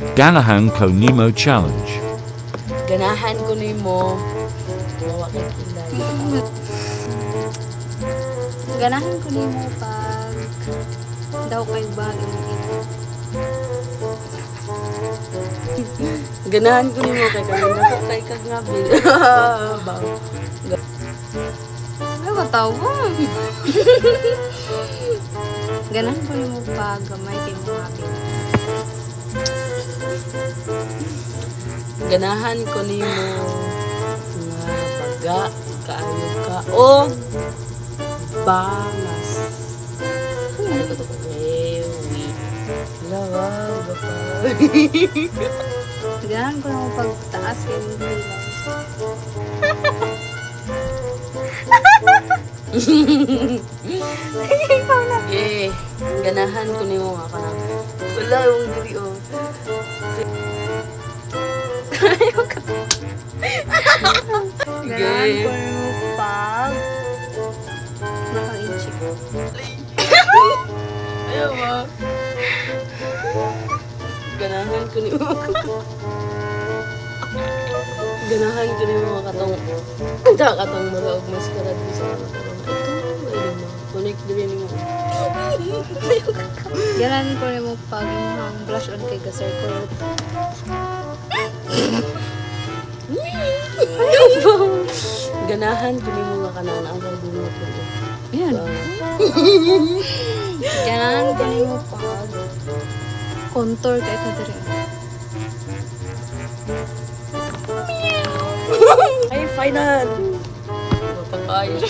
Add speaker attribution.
Speaker 1: Ganahan ko Nemo Challenge.
Speaker 2: Ganahan ko nimo. Mawa kay kilay.
Speaker 3: Ganahan ko nimo pag daw kay bagay ito.
Speaker 2: Ganahan ko nimo kay kanina ko kay kag ngabil. Baw.
Speaker 3: Ay, katawa. Ganahan ko nimo pag gamay kay mga bin.
Speaker 2: Ganahan ko nimo nga baga kaayo ka o bangas. Ay ko to ko ewi. Lawa ba.
Speaker 3: Ganahan ko nimo pag taas kay mga
Speaker 2: Sige, ganahan ko nimo nga kanang wala yung diri o.
Speaker 3: Ganahan ko nimo pag naka-inchik.
Speaker 2: Ayaw mo. Ganahan ko nimo. Ganahan ko nimo katong katong mga og maskarad sa mga karon. Ito, ay mo. Connect diri nimo.
Speaker 3: Ganahan ko nimo pag imong blush on kay ga-circle.
Speaker 2: Ganahan ko nimo nga kanang ang bungot ko.
Speaker 3: Ayan. Ganahan ko nimo pag contour kay ka diri.
Speaker 2: Ay, final! Mapakain.